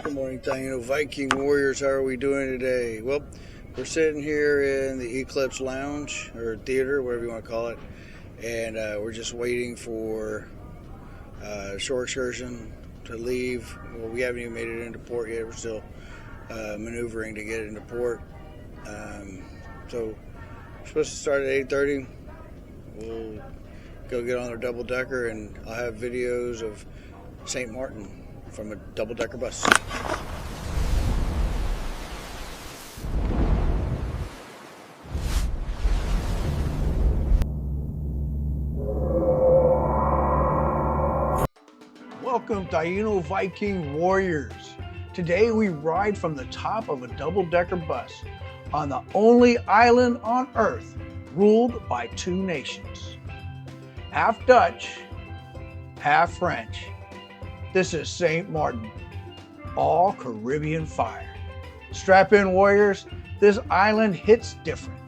Good morning, Taino-Viking Warriors. How are we doing today? Well, we're sitting here in the Eclipse Lounge, or theater, whatever you want to call it, and we're just waiting for shore excursion to leave. Well, we haven't even made it into port yet. We're still maneuvering to get it into port. So we're supposed to start at 8:30. We'll go get on our double-decker, and I'll have videos of Saint Maarten from a double-decker bus. Welcome, Taino-Viking Warriors. Today we ride from the top of a double-decker bus on the only island on Earth ruled by two nations. Half Dutch, half French. This is Saint Maarten, all Caribbean fire. Strap in, warriors, this island hits different.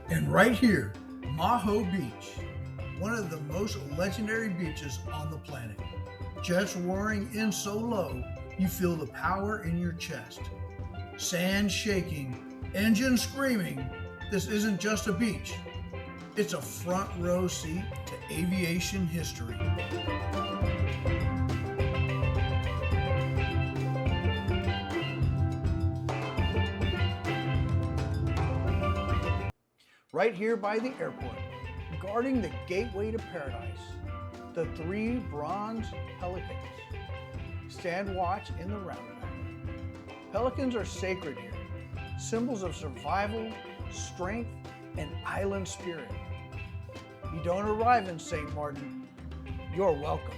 And right here, Maho Beach, one of the most legendary beaches on the planet. Jets roaring in so low, you feel the power in your chest. Sand shaking, engines screaming. This isn't just a beach. It's a front row seat to aviation history. Right here by the airport, guarding the gateway to paradise, the Three Bronze Pelicans stand watch in the roundabout. Pelicans are sacred here, symbols of survival, strength, and island spirit. You don't arrive in Saint Maarten, you're welcome.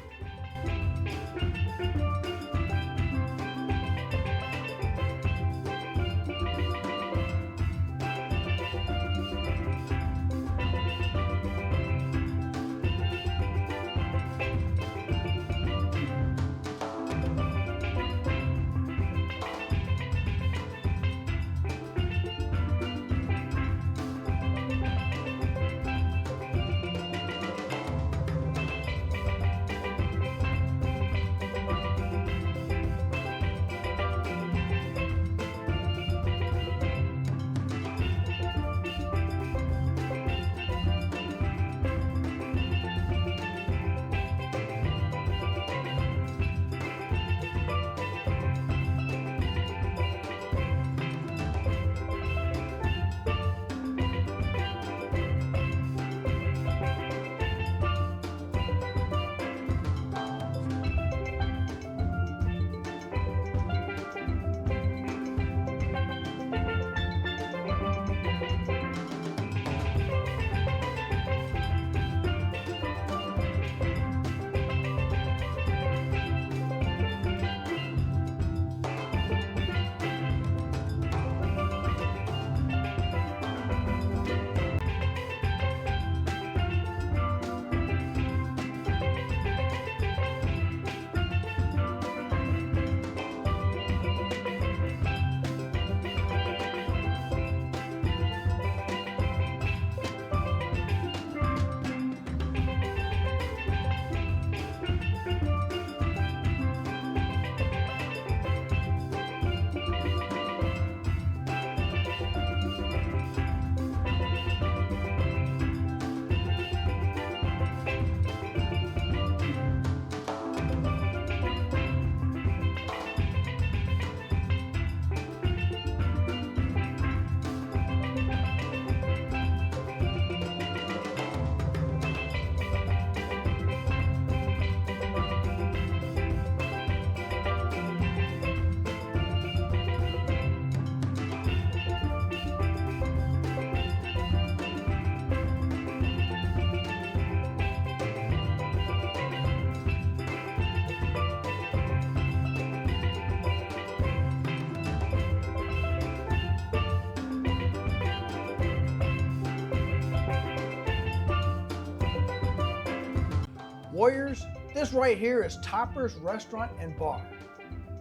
Warriors, this right here is Topper's Restaurant and Bar.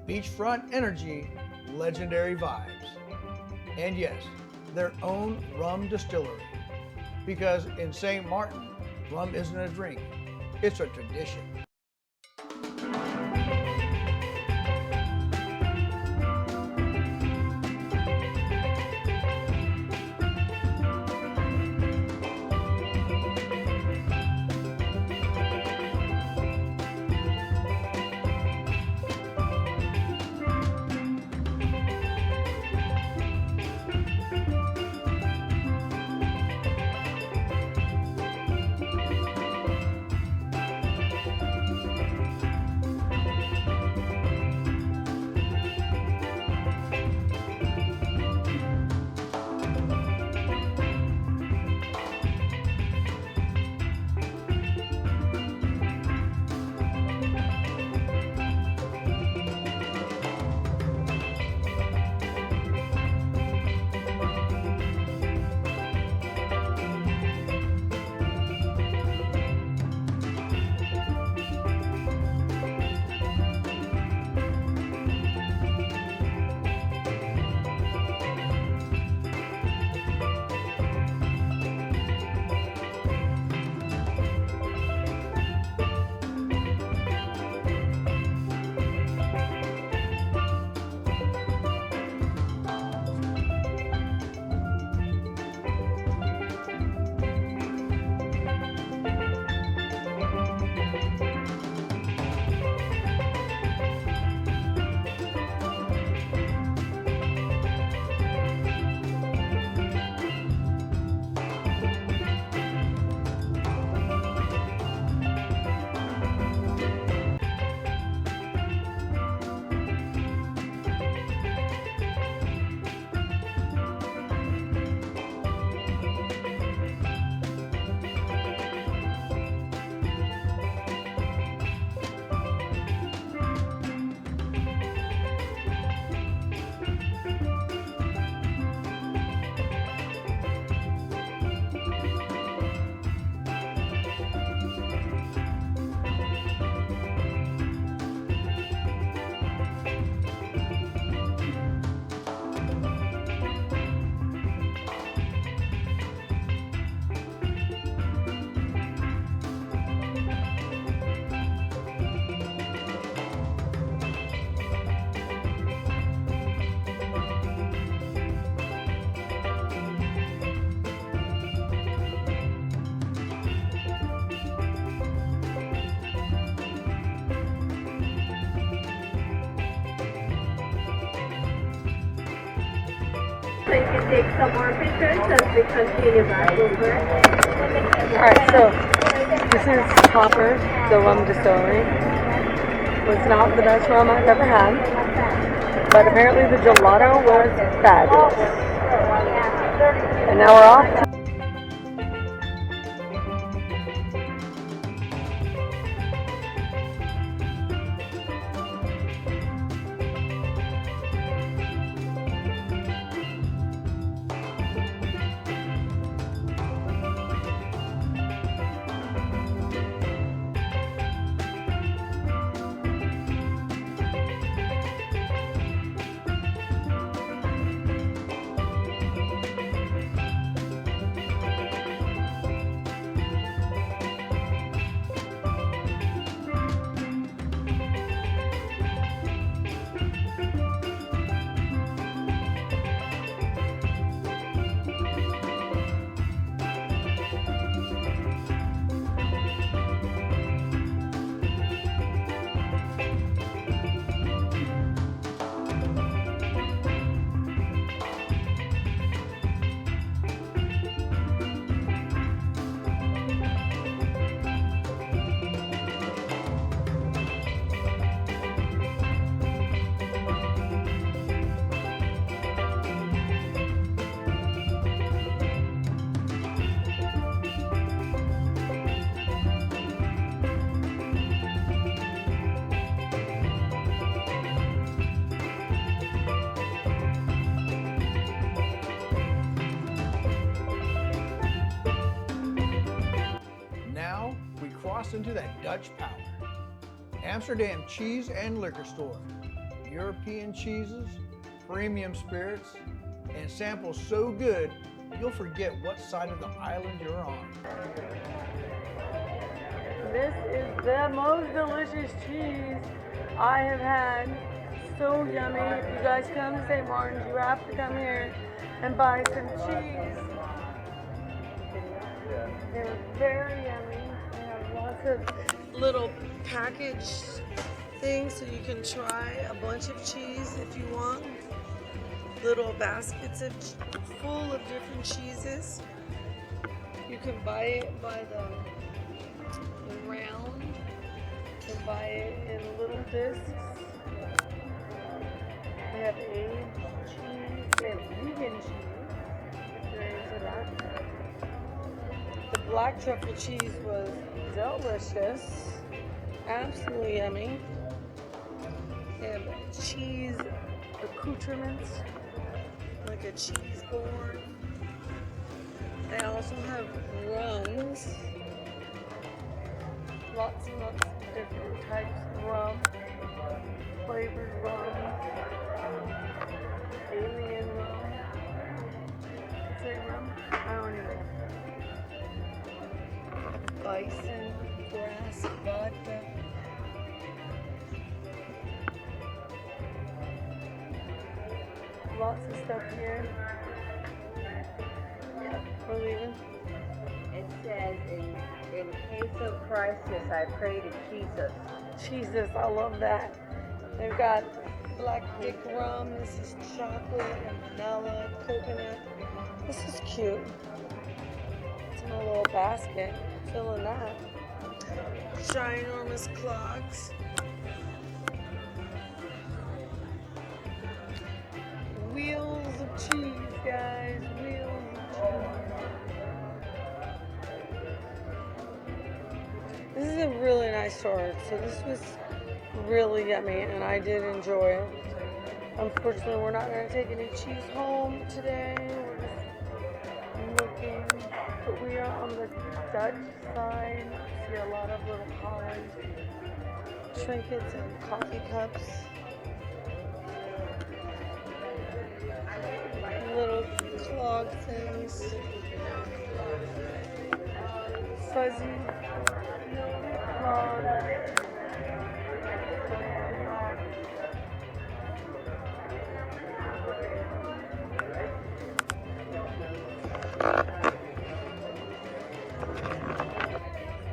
Beachfront energy, legendary vibes. And yes, their own rum distillery. Because in Saint Maarten, rum isn't a drink, it's a tradition. So you can take some more pictures as we continue back over. Alright, so this is Topper's, the rum distillery. Was not the best rum I've ever had, but apparently the gelato was fabulous. And now we're off to listen to that Dutch power. Amsterdam Cheese and Liquor Store. European cheeses, premium spirits, and samples so good you'll forget what side of the island you're on. This is the most delicious cheese I have had. So yummy. If you guys come to St. Maarten, you have to come here and buy some cheese. They're very yummy. They have lots of little packaged things so you can try a bunch of cheese if you want. Little baskets full of different cheeses. You can buy it by the round. You can buy it in little discs. They have aged cheese. They have vegan cheese, if you're into that. The black truffle cheese was delicious. Absolutely yummy. They have cheese accoutrements, like a cheese board. They also have rums. Lots and lots of different types of rum. Flavored rum. Alien rum. Is it rum? I don't know. Bison grass vodka. Lots of stuff here. We're leaving. It says, in case of crisis, I pray to Jesus. Jesus, I love that. They've got black dick rum. This is chocolate and vanilla, coconut. This is cute. It's in a little basket. Filling that. Ginormous clogs. Wheels of cheese, guys. Wheels of cheese. This is a really nice store. So this was really yummy and I did enjoy it. Unfortunately, we're not going to take any cheese home today. We're just looking. But we are on the Dutch side. See a lot of little collars, trinkets, and coffee cups. Little clog things. Fuzzy clog.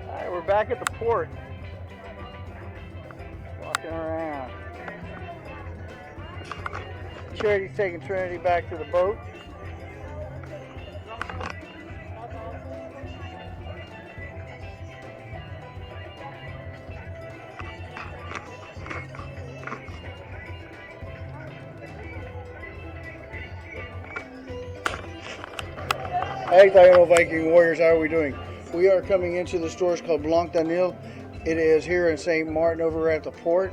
Alright, we're back at the port. Walking around. Charity's taking Trinity back to the boat. Hey Taino-Viking Warriors, how are we doing? We are coming into the store. It's called Blanc du Nil. It is here in Saint Maarten over at the port.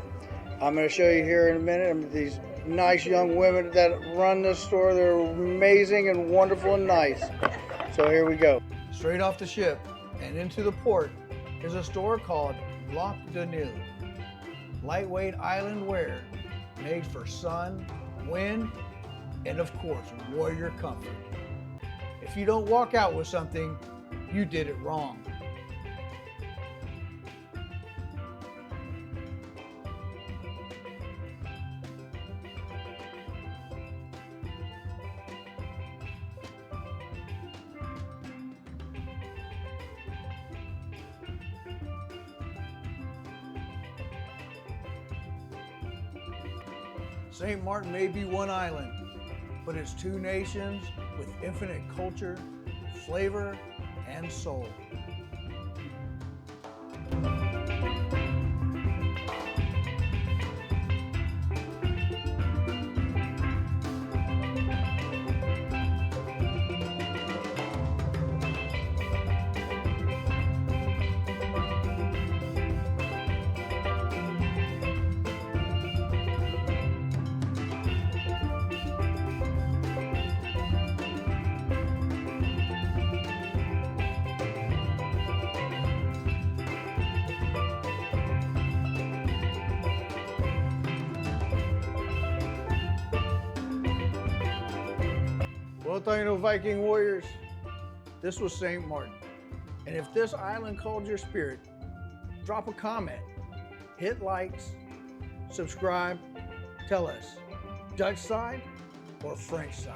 I'm going to show you here in a minute these nice young women that run this store. They're amazing and wonderful and nice. So here we go. Straight off the ship and into the port is a store called Blanc du Nil. Lightweight island wear made for sun, wind, and of course warrior comfort. If you don't walk out with something, you did it wrong. Saint Maarten may be one island, but it's two nations with infinite culture, flavor, and soul. Well, Taino-Viking Warriors, this was Saint Maarten. And if this island called your spirit, drop a comment, hit likes, subscribe, tell us, Dutch side or French side?